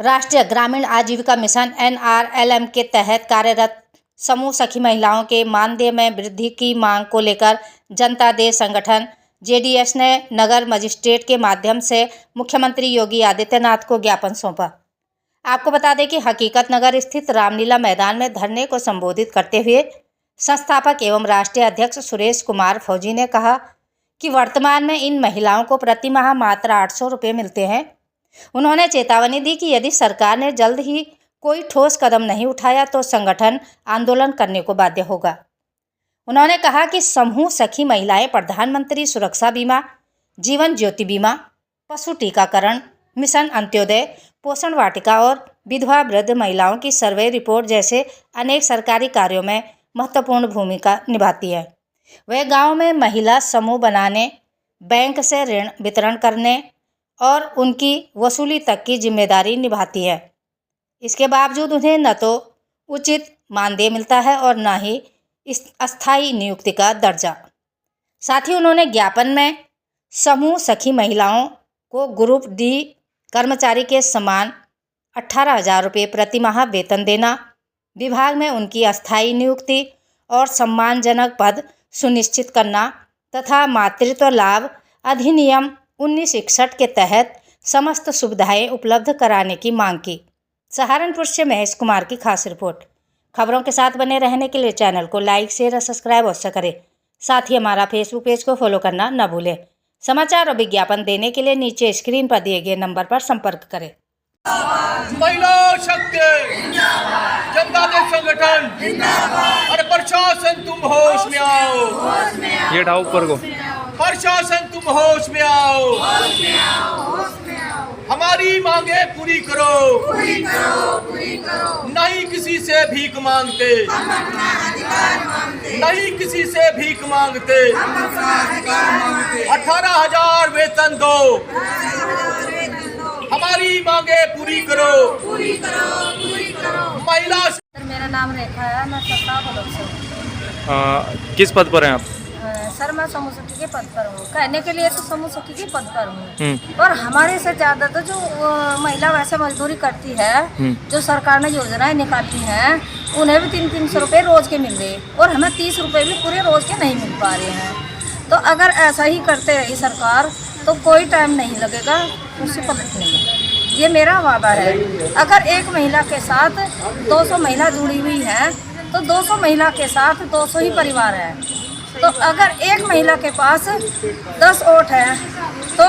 राष्ट्रीय ग्रामीण आजीविका मिशन NRLM के तहत कार्यरत समूह सखी महिलाओं के मानदेय में वृद्धि की मांग को लेकर जनता दल संगठन JDS ने नगर मजिस्ट्रेट के माध्यम से मुख्यमंत्री योगी आदित्यनाथ को ज्ञापन सौंपा। आपको बता दें कि हकीकत नगर स्थित रामलीला मैदान में धरने को संबोधित करते हुए संस्थापक एवं राष्ट्रीय अध्यक्ष सुरेश कुमार फौजी ने कहा कि वर्तमान में इन महिलाओं को प्रति माह मात्र 800 रुपये मिलते हैं। उन्होंने चेतावनी दी कि यदि सरकार ने जल्द ही कोई ठोस कदम नहीं उठाया तो संगठन आंदोलन करने को बाध्य होगा। उन्होंने कहा कि समूह सखी महिलाएं प्रधानमंत्री सुरक्षा बीमा, जीवन ज्योति बीमा, पशु टीकाकरण, मिशन अंत्योदय, पोषण वाटिका और विधवा वृद्ध महिलाओं की सर्वे रिपोर्ट जैसे अनेक सरकारी कार्यों में महत्वपूर्ण भूमिका निभाती है। वह गांव में महिला समूह बनाने, बैंक से ऋण वितरण करने और उनकी वसूली तक की जिम्मेदारी निभाती है। इसके बावजूद उन्हें न तो उचित मानदेय मिलता है और न ही अस्थायी नियुक्ति का दर्जा। साथ ही उन्होंने ज्ञापन में समूह सखी महिलाओं को ग्रुप D कर्मचारी के समान 18,000 रुपये प्रति माह वेतन देना, विभाग में उनकी अस्थायी नियुक्ति और सम्मानजनक पद सुनिश्चित करना तथा मातृत्व लाभ अधिनियम 1961 के तहत समस्त सुविधाएं उपलब्ध कराने की मांग की। सहारनपुर से महेश कुमार की खास रिपोर्ट। खबरों के साथ बने रहने के लिए चैनल को लाइक, शेयर और सब्सक्राइब अवश्य करें। साथ ही हमारा फेसबुक पेज को फॉलो करना न भूलें। समाचार और विज्ञापन देने के लिए नीचे स्क्रीन पर दिए गए नंबर पर संपर्क करें। महिला शक्ति जनता दल संगठन और प्रशासन तुम होश में आओ। ये ढाओ ऊपर को। प्रशासन तुम होश में आओ। हमारी मांगे पूरी करो। नहीं किसी से भीख मांगते, नहीं किसी से भीख मांगते। 18,000 वेतन दो। हमारी मांगे पूरी करो। महिला। मेरा नाम रेखा है, मैं सत्ता ब्लॉक से हूँ। किस पद पर हैं आप? सर मैं समूह सखी के पद पर हूँ। कहने के लिए तो समूह सखी के पद पर हूँ, और हमारे से ज़्यादा तो जो महिला वैसे मजदूरी करती है, जो सरकार ने योजनाएं निकालती हैं, उन्हें भी 300 रुपये रोज के मिल रहे, और हमें 30 रुपये भी पूरे रोज के नहीं मिल पा रहे हैं। तो अगर ऐसा ही करते रही सरकार तो कोई टाइम नहीं लगेगा उसे पलटने में। ये मेरा वादा है। अगर एक महिला के साथ 200 महिला जुड़ी हुई हैं तो 200 महिला के साथ 200 ही परिवार है। तो अगर एक महिला के पास 10 वोट है तो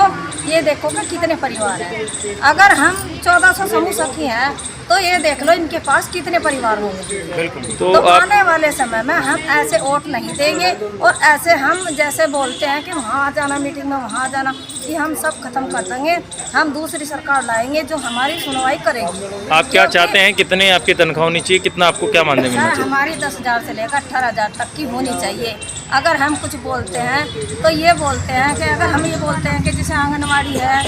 ये देखो कि कितने परिवार हैं। अगर हम 1400 समूह सखी हैं तो ये देख लो इनके पास कितने परिवार होंगे। तो आने वाले समय में हम ऐसे वोट नहीं देंगे, और ऐसे हम जैसे बोलते हैं कि वहाँ जाना मीटिंग में, वहाँ जाना, ये हम सब खत्म कर देंगे। हम दूसरी सरकार लाएंगे जो हमारी सुनवाई करेगी। आप क्या चाहते हैं, कितने आपकी तनख्वाह होनी चाहिए, कितना आपको क्या मानदेय मिलना चाहिए? हमारी 10,000 से लेकर 18,000 तक की होनी चाहिए। अगर हम कुछ बोलते हैं तो ये बोलते हैं कि अगर हम ये बोलते हैं कि जैसे आंगनवाड़ी है,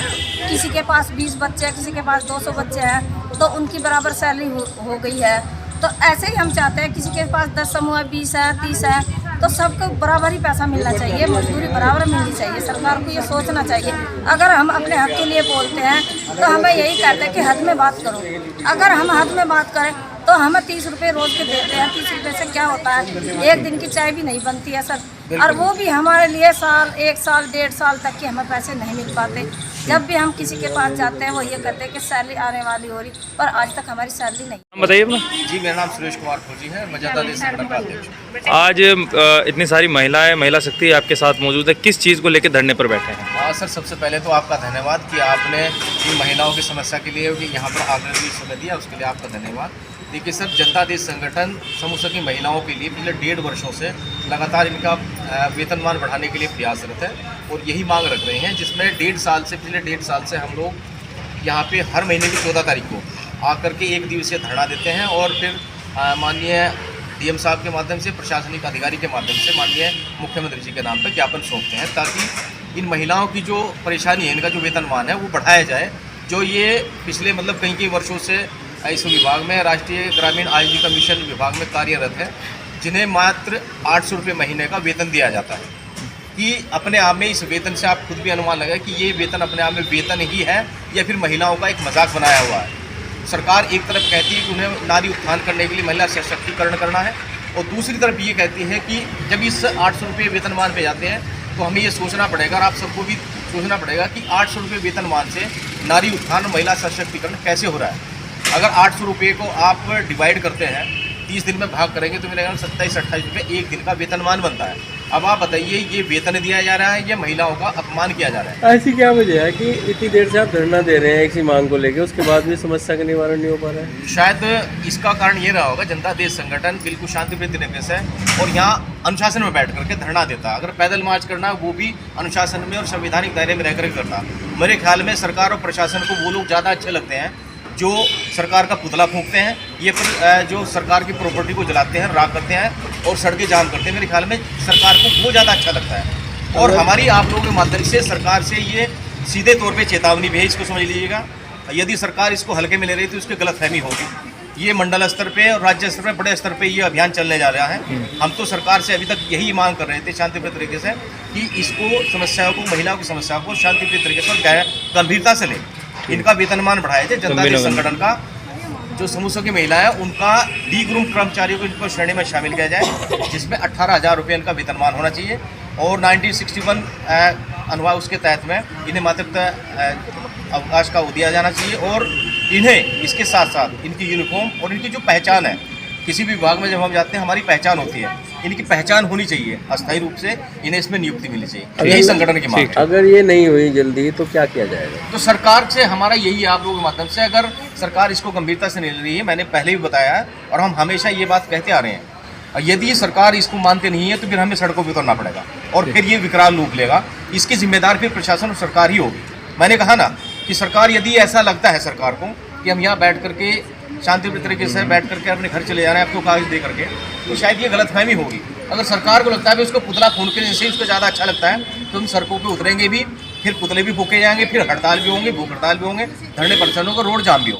किसी के पास 20 बच्चे हैं, किसी के पास 200 बच्चे हैं, तो उनकी बराबर सैलरी हो गई है। तो ऐसे ही हम चाहते हैं किसी के पास 10 समूह है, 20 है, 30 है, तो सबको बराबर ही पैसा मिलना चाहिए, मजदूरी बराबर मिलनी चाहिए। सरकार को ये सोचना चाहिए। अगर हम अपने हक के लिए बोलते हैं तो हमें यही कहते हैं कि हद में बात करो। अगर हम हद में बात करें तो हमें 30 रुपये रोज के देते हैं। 30 रुपये से क्या होता है? एक दिन की चाय भी नहीं बनती है सर, और वो भी हमारे लिए 1 साल 1.5 साल तक के हमें पैसे नहीं मिल पाते। जब भी हम किसी के पास जाते हैं वो ये कहते हैं कि सैलरी आने वाली हो रही, पर आज तक हमारी सैलरी नहीं। बताइए अपना। जी मेरा नाम सुरेश कुमार फौजी है, मैं जनता दल संगठन का अध्यक्ष। आज इतनी सारी महिलाएं, महिला शक्ति आपके साथ मौजूद है, किस चीज़ को लेकर धरने पर बैठे हैं? सर सबसे पहले तो आपका धन्यवाद कि आपने इन महिलाओं की समस्या के लिए यहाँ पर आकर के समय दिया, उसके लिए आपका धन्यवाद। देखिए सर, जनता दल संगठन समूह सखी महिलाओं के लिए पिछले 1.5 वर्षों से लगातार इनका वेतनमान बढ़ाने के लिए प्रयासरत है, और यही मांग रख रहे हैं, जिसमें पिछले 1.5 साल से हम लोग यहाँ पे हर महीने की 14 तारीख को आकर के 1 दिवसीय धरना देते हैं, और फिर माननीय DM साहब के माध्यम से, प्रशासनिक अधिकारी के माध्यम से माननीय मुख्यमंत्री जी के नाम पर ज्ञापन सौंपते हैं, ताकि इन महिलाओं की जो परेशानी है, इनका जो वेतनमान है वो बढ़ाया जाए। जो ये पिछले कई वर्षों से इस विभाग में, राष्ट्रीय ग्रामीण आजीविका मिशन विभाग में कार्यरत है, जिन्हें मात्र 800 रुपये महीने का वेतन दिया जाता है, कि अपने आप में इस वेतन से आप खुद भी अनुमान लगाए कि ये वेतन अपने आप में वेतन ही है या फिर महिलाओं का एक मजाक बनाया हुआ है। सरकार एक तरफ कहती है कि उन्हें नारी उत्थान करने के लिए महिला सशक्तिकरण करना है, और दूसरी तरफ ये कहती है कि जब इस 800 रुपये वेतनमान पे जाते हैं तो हमें ये सोचना पड़ेगा, और आप सबको भी सोचना पड़ेगा कि 800 रुपये वेतनमान से नारी उत्थान महिला सशक्तिकरण कैसे हो रहा है। अगर 800 रुपये को आप डिवाइड करते हैं, 30 दिन में भाग करेंगे तो मेरे ख्याल 27-28 रुपये एक दिन का वेतनमान बनता है। अब आप बताइए, ये वेतन दिया जा रहा है या महिलाओं का अपमान किया जा रहा है? ऐसी क्या वजह है कि इतनी देर से आप धरना दे रहे हैं एक सी मांग को लेकर, उसके बाद भी समस्या का निवारण नहीं हो पा रहा है? शायद इसका कारण ये रहा होगा, जनता देश संगठन बिल्कुल शांतिप्रिय तरीके से और यहाँ अनुशासन में बैठ करके धरना देता। अगर पैदल मार्च करना वो भी अनुशासन में और संवैधानिक दायरे में रहकर करता। मेरे ख्याल में सरकार और प्रशासन को वो लोग ज़्यादा अच्छे लगते हैं जो सरकार का पुतला फूंकते हैं, ये फिर जो सरकार की प्रॉपर्टी को जलाते हैं, राख करते हैं और सड़कें जाम करते हैं। मेरे ख्याल में सरकार को वो ज़्यादा अच्छा लगता है। और हमारी आप लोगों के माध्यम से सरकार से ये सीधे तौर पे चेतावनी भी है, इसको समझ लीजिएगा। यदि सरकार इसको हल्के में ले रही तो उसकी गलतफहमी होगी। ये मंडल स्तर पे और राज्य स्तर पे, बड़े स्तर पे ये अभियान चलने जा रहा है। हम तो सरकार से अभी तक यही मांग कर रहे थे शांतिप्रिय तरीके से कि इसको समस्याओं को, महिलाओं की समस्याओं को शांतिप्रिय तरीके से और गंभीरता से लें। इनका वेतनमान बढ़ाया जाए। जनता देश संगठन का जो समूह की महिला है उनका डी ग्रुप कर्मचारियों को इनको श्रेणी में शामिल किया जाए, जिसमें 18,000 रुपये इनका वेतनमान होना चाहिए। और 1961 अनुवाद उसके तहत में इन्हें मातृत्व अवकाश का वो दिया जाना चाहिए। और इन्हें इसके साथ साथ इनकी यूनिफॉर्म और इनकी जो पहचान है, किसी भी विभाग में जब हम जाते हैं हमारी पहचान होती है, इनकी पहचान होनी चाहिए अस्थायी रूप से, इन्हें इसमें नियुक्ति मिलनी चाहिए। यही संगठन की मांग है। अगर ये नहीं हुई जल्दी तो क्या किया जाएगा? तो सरकार से हमारा यही आप लोगों के माध्यम से, अगर सरकार इसको गंभीरता से नहीं ले रही है, मैंने पहले भी बताया है और हम हमेशा ये बात कहते आ रहे हैं, यदि सरकार इसको मानते नहीं है तो फिर हमें सड़कों पर उतरना पड़ेगा और फिर ये विकराल रूप लेगा। इसकी जिम्मेदार फिर प्रशासन और सरकार ही होगी। मैंने कहा ना कि सरकार, यदि ऐसा लगता है सरकार को कि हम यहाँ बैठ करके शांतिप्रिय तरीके से बैठ करके अपने घर चले जा रहे हैं आपको कागज दे करके, तो शायद ये गलतफहमी होगी। अगर सरकार को लगता है कि उसको पुतला फूंकने से उसको ज़्यादा अच्छा लगता है तो हम सड़कों पे उतरेंगे भी, फिर पुतले भी फूके जाएंगे, फिर हड़ताल भी होंगे, भूख हड़ताल भी होंगे, धरने प्रदर्शन होगा, रोड जाम भी होगा।